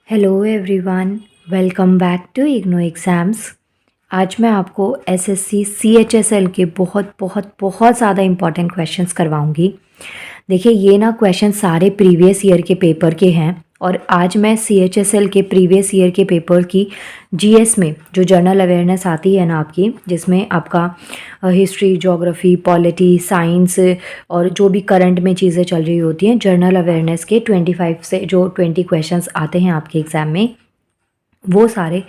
Hello everyone, welcome back to IGNOU exams. आज मैं आपको एसएससी सीएचएसएल के बहुत बहुत बहुत ज़्यादा इम्पॉर्टेंट क्वेश्चंस करवाऊंगी। देखिए, ये ना क्वेश्चन सारे प्रीवियस ईयर के पेपर के हैं और आज मैं सीएचएसएल के प्रीवियस ईयर के पेपर की जीएस में जो जनरल अवेयरनेस आती है ना आपकी, जिसमें आपका हिस्ट्री, ज्योग्राफी, पॉलिटी, साइंस और जो भी करंट में चीज़ें चल रही होती हैं, जनरल अवेयरनेस के 25 से जो 20 क्वेश्चंस आते हैं आपके एग्ज़ाम में, वो सारे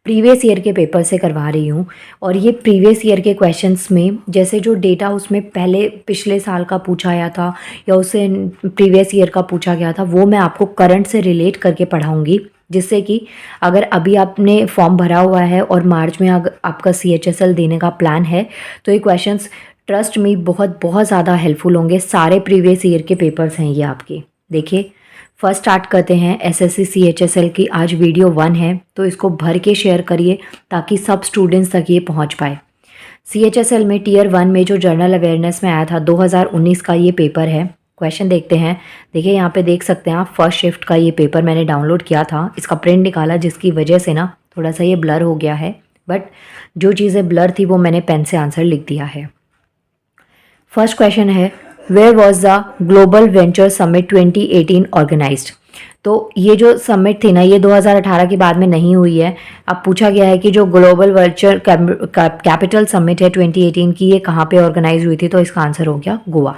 प्रीवियस ईयर के पेपर से करवा रही हूँ। और ये प्रीवियस ईयर के क्वेश्चंस में जैसे जो डेटा उसमें पहले पिछले साल का पूछा गया था या उससे प्रीवियस ईयर का पूछा गया था, वो मैं आपको करंट से रिलेट करके पढ़ाऊँगी, जिससे कि अगर अभी आपने फॉर्म भरा हुआ है और मार्च में अगर आपका सीएचएसएल देने का प्लान है तो ये क्वेश्चंस ट्रस्ट में बहुत बहुत ज़्यादा हेल्पफुल होंगे। सारे प्रीवियस ईयर के पेपर्स हैं ये आपके। देखिए, फर्स्ट स्टार्ट करते हैं एसएससी सीएचएसएल की। आज वीडियो 1 है तो इसको भर के शेयर करिए ताकि सब स्टूडेंट्स तक ये पहुंच पाए। सीएचएसएल में टीयर 1 में जो जनरल अवेयरनेस में आया था 2019 का ये पेपर है। क्वेश्चन देखते हैं। देखिए, यहाँ पे देख सकते हैं आप, फर्स्ट शिफ्ट का ये पेपर मैंने डाउनलोड किया था, इसका प्रिंट निकाला, जिसकी वजह से ना थोड़ा सा ये ब्लर हो गया है, बट जो चीज़ें ब्लर थी वो मैंने पेन से आंसर लिख दिया है। फर्स्ट क्वेश्चन है, where was the global venture summit 2018 organised. तो ये जो समिट थी ना, ये 2018 के बाद में नहीं हुई है। अब पूछा गया है कि जो ग्लोबल वेंचर कैपिटल समिट है 2018 की, ये कहाँ पे ऑर्गेनाइज हुई थी, तो इसका आंसर हो गया Goa.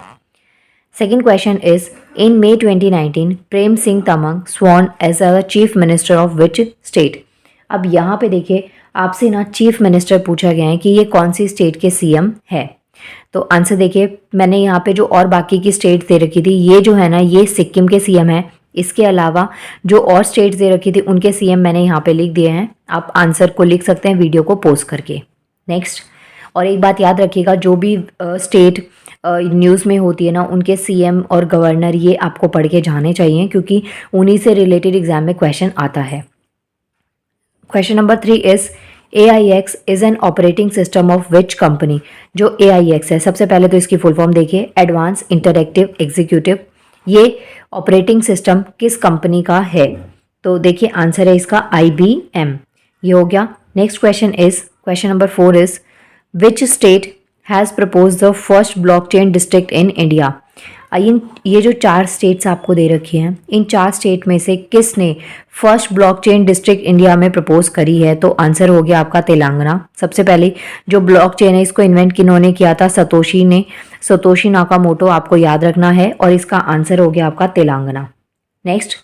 Second question is, in May 2019 Prem Singh Tamang sworn as a chief minister of which state. अब यहाँ पे देखिए, आपसे ना चीफ मिनिस्टर पूछा गया है कि ये कौन सी स्टेट के सीएम है। तो आंसर देखिए, मैंने यहाँ पे जो और बाकी की स्टेट दे रखी थी, ये जो है ना, ये सिक्किम के सीएम है। इसके अलावा जो और स्टेट्स दे रखी थी उनके सीएम मैंने यहाँ पे लिख दिए हैं। आप आंसर को लिख सकते हैं वीडियो को पॉज करके। नेक्स्ट, और एक बात याद रखिएगा, जो भी स्टेट न्यूज़ में होती है ना, उनके सीएम और गवर्नर ये आपको पढ़ के जाने चाहिए, क्योंकि उन्हीं से रिलेटेड एग्जाम में क्वेश्चन आता है। Question number 3 is, AIX is an operating system of which company. जो AIX है, सबसे पहले तो इसकी फुल फॉर्म देखिए, एडवांस इंटरएक्टिव एग्जीक्यूटिव। ये ऑपरेटिंग सिस्टम किस कंपनी का है? तो देखिए, आंसर है इसका IBM। ये हो गया। Next question is, question number 4 is, which state has propose the first blockchain district in India. ये जो 4 स्टेट्स आपको दे रखी हैं, इन 4 स्टेट में से किसने फर्स्ट ब्लॉकचेन डिस्ट्रिक्ट इंडिया में प्रपोज करी है? तो आंसर हो गया आपका तेलंगाना। सबसे पहले जो ब्लॉकचेन है, इसको इन्वेंट किन्होंने किया था? सतोशी ने। सतोशी नाकामोटो आपको याद रखना है, और इसका आंसर हो गया आपका Telangana. Next,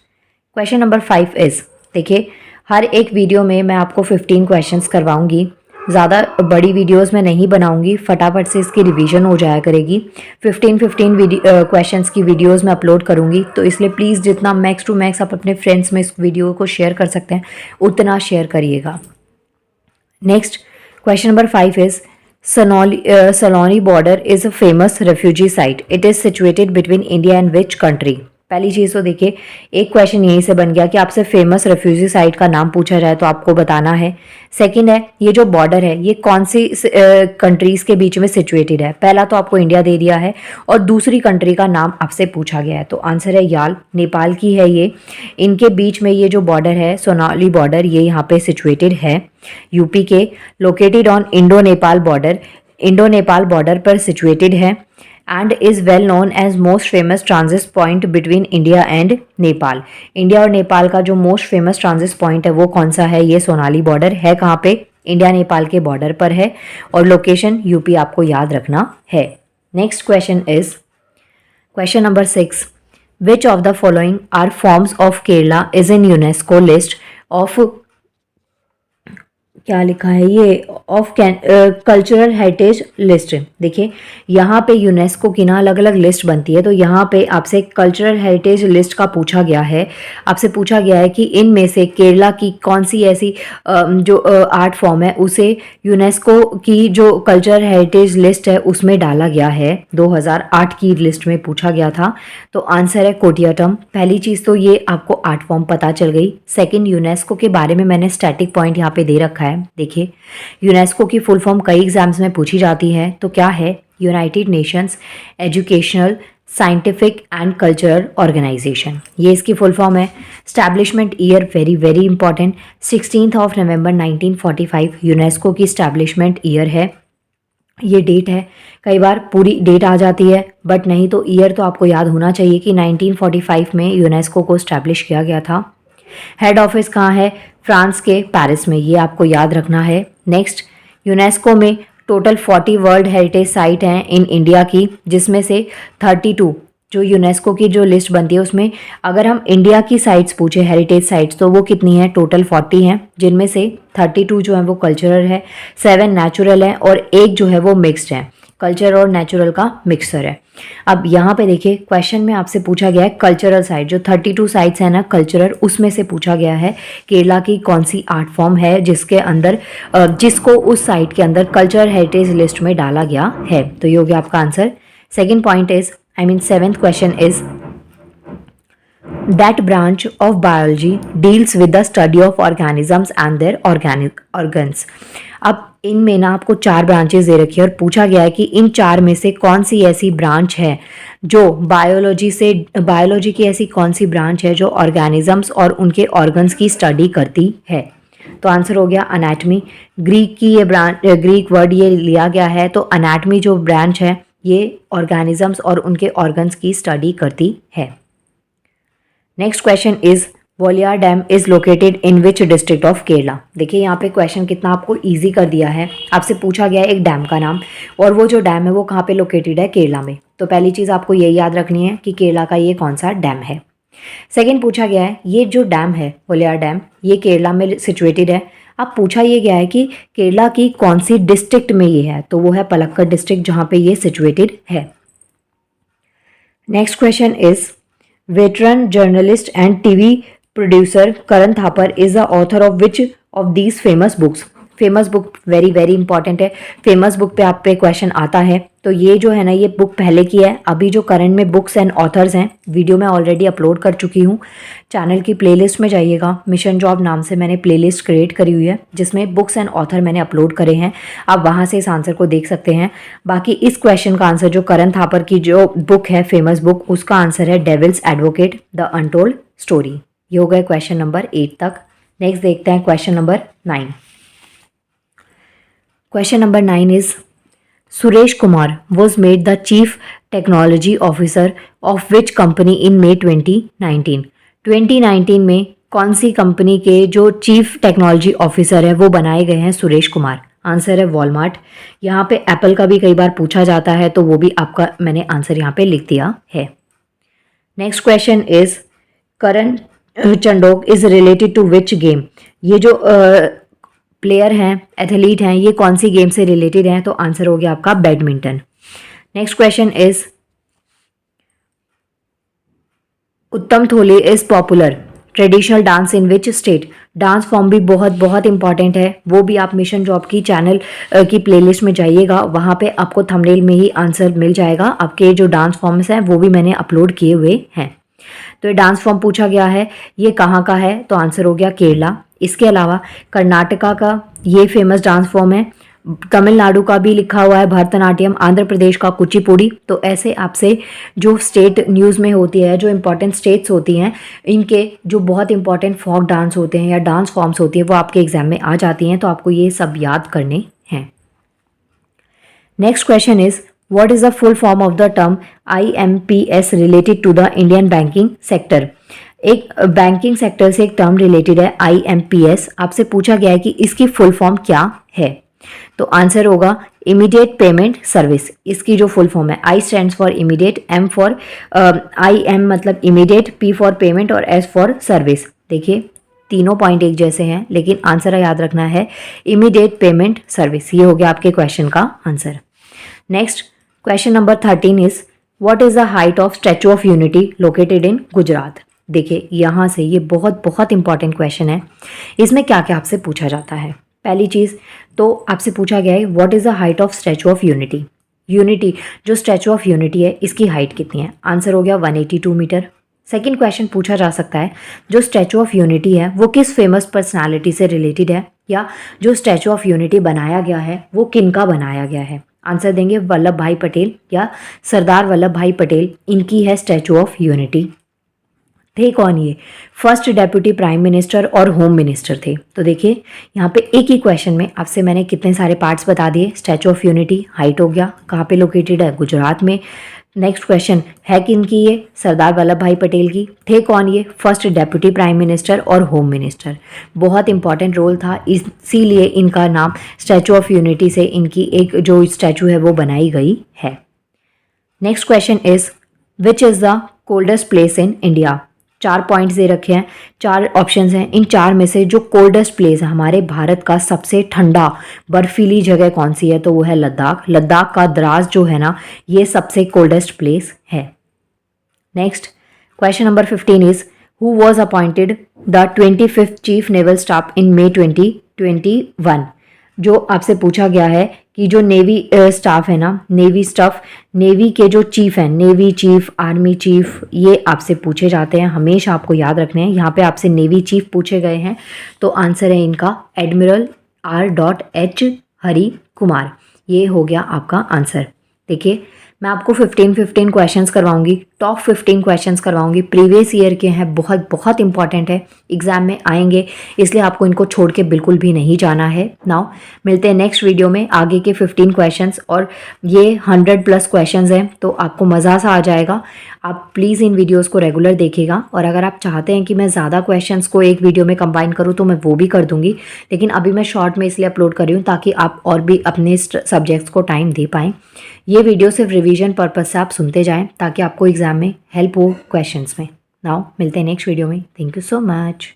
question number 5 is, देखिए, हर एक वीडियो में मैं आपको 15 क्वेश्चंस करवाऊंगी। ज़्यादा बड़ी वीडियोस में नहीं बनाऊंगी, फटाफट से इसकी रिवीजन हो जाया करेगी। 15 क्वेश्चंस की वीडियोस में अपलोड करूंगी, तो इसलिए प्लीज़ जितना मैक्स टू मैक्स आप अपने फ्रेंड्स में इस वीडियो को शेयर कर सकते हैं उतना शेयर करिएगा। Next, question number 5 is, Saloni border is a famous refugee site. It is situated between India and which country. पहली चीज़ तो देखिए, एक क्वेश्चन यहीं से बन गया कि आपसे फेमस रेफ्यूजी साइट का नाम पूछा जाए तो आपको बताना है। सेकंड है, ये जो बॉर्डर है ये कौन सी कंट्रीज़ के बीच में सिचुएटेड है। पहला तो आपको इंडिया दे दिया है और दूसरी कंट्री का नाम आपसे पूछा गया है, तो आंसर है याल, नेपाल की है ये। इनके बीच में ये जो बॉर्डर है, सोनाली बॉर्डर, ये यहाँ पे सिचुएटेड है यूपी के। Located on Indo Nepal border, Indo Nepal border पर सिचुएटेड है, and is well known as most famous transit point between India and Nepal. India और नेपाल का जो मोस्ट फेमस ट्रांजिट पॉइंट है वो कौन सा है? ये सोनाली बॉर्डर है। कहाँ पे? इंडिया नेपाल के बॉर्डर पर है, और लोकेशन यूपी आपको याद रखना है। Next question is, question number 6, which of the following are forms of Kerala is in UNESCO list of, क्या लिखा है ये, ऑफ कल्चरल हेरिटेज लिस्ट। देखिए, यहाँ पे यूनेस्को की ना अलग अलग लिस्ट बनती है, तो यहाँ पे आपसे कल्चरल हेरिटेज लिस्ट का पूछा गया है। आपसे पूछा गया है कि इनमें से केरला की कौन सी ऐसी जो आर्ट फॉर्म है उसे यूनेस्को की जो कल्चरल हेरिटेज लिस्ट है उसमें डाला गया है। 2008 की लिस्ट में पूछा गया था, तो आंसर है कोटियाटम। पहली चीज़ तो ये आपको आर्ट फॉर्म पता चल गई। सेकेंड, यूनेस्को के बारे में मैंने स्टैटिक पॉइंट यहाँ पे दे रखा है। देखिए, यूनेस्को की फुल फॉर्म कई एग्जाम्स में पूछी जाती है, तो क्या है? United Nations Educational Scientific and Cultural Organisation, ये इसकी फुल फॉर्म है। Establishment year very very important, 16 नवंबर 1945 यूनेस्को की स्टैब्लिशमेंट ईयर है। ये डेट है, कई बार पूरी डेट आ जाती है बट नहीं तो ईयर तो आपको याद होना चाहिए कि 1945 में यूनेस्को को स्टैब्लिश किया गया था। हेड ऑफिस कहाँ है? फ्रांस के पेरिस में, ये आपको याद रखना है। नेक्स्ट, यूनेस्को में टोटल 40 वर्ल्ड हेरिटेज साइट हैं इन इंडिया की, जिसमें से 32 जो यूनेस्को की जो लिस्ट बनती है उसमें अगर हम इंडिया की साइट्स पूछे हेरिटेज साइट्स तो वो कितनी है? टोटल 40 हैं, जिनमें से 32 जो है वो कल्चरल है, 7 नेचुरल है और एक जो है वो मिक्स्ड है, कल्चर और नेचुरल का मिक्सचर है। अब यहाँ पे देखिए क्वेश्चन में आपसे पूछा गया है कल्चरल साइट, जो 32 साइट्स है ना कल्चरल, उसमें से पूछा गया है केरला की कौन सी आर्ट फॉर्म है जिसके अंदर जिसको उस साइट के अंदर कल्चरल हेरिटेज लिस्ट में डाला गया है। तो ये हो गया आपका answer. Second point is seventh question is that branch of biology deals with the study of organisms and their organs। अब इनमें ना आपको 4 ब्रांचेस दे रखी है और पूछा गया है कि इन 4 में से कौन सी ऐसी ब्रांच है जो बायोलॉजी की ऐसी कौन सी ब्रांच है जो ऑर्गेनिजम्स और उनके ऑर्गन्स की स्टडी करती है। तो आंसर हो गया अनैटमी। ग्रीक वर्ड ये लिया गया है, तो अनैटमी जो ब्रांच है ये ऑर्गेनिजम्स और उनके ऑर्गन्स की स्टडी करती है। Next question is Walayar dam is located in which district of Kerala. देखिए यहाँ पे क्वेश्चन कितना आपको इजी कर दिया है। आपसे पूछा गया है एक डैम का नाम और वो जो डैम है वो कहाँ पे लोकेटेड है? केरला में। तो पहली चीज़ आपको ये याद रखनी है कि केरला का ये कौन सा डैम है। सेकेंड पूछा गया है ये जो डैम है वोलियार डैम ये केरला में सिचुएटेड है। अब पूछा ये गया है कि केरला की कौन सी डिस्ट्रिक्ट में ये है, तो वो है पलक्कड़ डिस्ट्रिक्ट जहाँ पे ये सिचुएटेड है। Next question is veteran journalist and TV producer Karan Thapar is the author of which of these famous books. Famous book very very important है, फेमस बुक पे आप पे क्वेश्चन आता है। तो ये जो है ना ये बुक पहले की है, अभी जो करंट में बुक्स एंड ऑथर्स हैं वीडियो मैं ऑलरेडी अपलोड कर चुकी हूँ। चैनल की प्लेलिस्ट में जाइएगा, मिशन जॉब नाम से मैंने प्लेलिस्ट क्रिएट करी हुई है जिसमें बुक्स एंड ऑथर मैंने अपलोड करे हैं, आप वहाँ से इस आंसर को देख सकते हैं। बाकी इस क्वेश्चन का आंसर जो करण थापर की जो बुक है फेमस बुक, उसका आंसर है devil's advocate the untold story. ये हो गए क्वेश्चन नंबर 8 तक। नेक्स्ट देखते हैं question number 9। Question number 9 is Suresh Kumar was made the Chief Technology Officer of which company in May 2019? 2019 में कौन सी कंपनी के जो चीफ टेक्नोलॉजी ऑफिसर है वो बनाए गए हैं सुरेश कुमार? आंसर है वॉलमार्ट। यहाँ पे एप्पल का भी कई बार पूछा जाता है तो वो भी आपका मैंने आंसर यहाँ पे लिख दिया है। Next question is Karan Chandhok is related to which game. ये जो प्लेयर हैं एथलीट हैं ये कौन सी गेम से रिलेटेड हैं? तो आंसर हो गया आपका badminton. Next question is Ottam Thullal is popular traditional dance in which state. Dance form भी बहुत बहुत इंपॉर्टेंट है, वो भी आप मिशन जॉब की चैनल की प्लेलिस्ट में जाइएगा, वहाँ पे आपको थंबनेल में ही आंसर मिल जाएगा। आपके जो डांस फॉर्म्स हैं वो भी मैंने अपलोड किए हुए हैं। तो ये डांस फॉर्म पूछा गया है ये कहाँ का है? तो आंसर हो गया केरला। इसके अलावा कर्नाटका का ये फेमस डांस फॉर्म है, तमिलनाडु का भी लिखा हुआ है भरतनाट्यम, आंध्र प्रदेश का कुचिपुड़ी। तो ऐसे आपसे जो स्टेट न्यूज़ में होती है, जो इंपॉर्टेंट स्टेट्स होती हैं, इनके जो बहुत इंपॉर्टेंट फोक डांस होते हैं या डांस फॉर्म्स होती हैं वो आपके एग्जाम में आ जाती हैं, तो आपको ये सब याद करने हैं। Next question is what is the full form of the term IMPS related to the Indian banking sector. एक बैंकिंग सेक्टर से एक टर्म रिलेटेड है IMPS। आपसे पूछा गया है कि इसकी फुल फॉर्म क्या है? तो आंसर होगा इमीडिएट पेमेंट सर्विस। इसकी जो फुल फॉर्म है I stands for immediate, M for IM मतलब इमीडिएट, P फॉर पेमेंट और S फॉर सर्विस। देखिए तीनों पॉइंट एक जैसे हैं लेकिन आंसर याद रखना है इमीडिएट पेमेंट सर्विस। ये हो गया आपके क्वेश्चन का answer. Next question number 13 is what is the height of statute of unity located in Gujarat. देखिए यहाँ से ये बहुत बहुत इंपॉर्टेंट क्वेश्चन है। इसमें क्या क्या आपसे पूछा जाता है? पहली चीज़ तो आपसे पूछा गया है what is the height of statute of unity. Unity जो स्टैचू ऑफ यूनिटी है इसकी हाइट कितनी है? आंसर हो गया 182 मीटर। सेकेंड क्वेश्चन पूछा जा सकता है जो स्टैचू ऑफ यूनिटी है वो किस फेमस पर्सनैलिटी से रिलेटेड है, या जो स्टैचू ऑफ यूनिटी बनाया गया है वो किन का बनाया गया है? आंसर देंगे वल्लभ भाई पटेल या सरदार वल्लभ भाई पटेल, इनकी है स्टैचू ऑफ यूनिटी। थे कौन ये? फर्स्ट डेप्यूटी प्राइम मिनिस्टर और होम मिनिस्टर थे। तो देखिए यहाँ पे एक ही क्वेश्चन में आपसे मैंने कितने सारे पार्ट्स बता दिए। स्टैचू ऑफ यूनिटी हाइट हो गया, कहाँ पे लोकेटेड है? गुजरात में। नेक्स्ट क्वेश्चन है किनकी ये? सरदार वल्लभ भाई पटेल की। थे कौन ये? फर्स्ट डेप्यूटी प्राइम मिनिस्टर और होम मिनिस्टर। बहुत इंपॉर्टेंट रोल था, इसीलिए इनका नाम स्टैचू ऑफ यूनिटी से इनकी एक जो स्टैचू है वो बनाई गई है। Next question is which is the coldest place in India? 4 points दे रखे हैं, 4 ऑप्शंस हैं। इन 4 में से जो कोल्डेस्ट प्लेस है, हमारे भारत का सबसे ठंडा बर्फीली जगह कौन सी है? तो वो है लद्दाख। लद्दाख का द्रास जो है ना, ये सबसे कोल्डेस्ट प्लेस है। Next question number 15 is who was appointed the 25th chief naval staff in May 2021? जो आपसे पूछा गया है कि जो नेवी स्टाफ है ना, नेवी स्टाफ, नेवी के जो चीफ हैं, नेवी चीफ, आर्मी चीफ, ये आपसे पूछे जाते हैं, हमेशा आपको याद रखने हैं। यहाँ पे आपसे नेवी चीफ पूछे गए हैं, तो आंसर है इनका एडमिरल R.H. हरि कुमार। ये हो गया आपका आंसर। देखिए मैं आपको 15 क्वेश्चंस करवाऊंगी, टॉप 15 क्वेश्चंस करवाऊंगी, प्रीवियस ईयर के हैं, बहुत बहुत इंपॉर्टेंट है, एग्जाम में आएंगे, इसलिए आपको इनको छोड़ के बिल्कुल भी नहीं जाना है। नाउ मिलते हैं नेक्स्ट वीडियो में आगे के 15 क्वेश्चंस, और ये 100+ क्वेश्चंस हैं, तो आपको मज़ा सा आ जाएगा। आप प्लीज़ इन वीडियोज़ को रेगुलर देखिएगा, और अगर आप चाहते हैं कि मैं ज़्यादा क्वेश्चंस को एक वीडियो में कंबाइन करूँ तो मैं वो भी कर दूँगी, लेकिन अभी मैं शॉर्ट में इसलिए अपलोड कर रही हूँ ताकि आप और भी अपने सब्जेक्ट्स को टाइम दे पाएँ। ये वीडियो सिर्फ रिवीजन पर्पस से आप सुनते जाएं ताकि आपको एग्जाम में हेल्प हो क्वेश्चंस में। नाउ मिलते हैं नेक्स्ट वीडियो में। Thank you so much.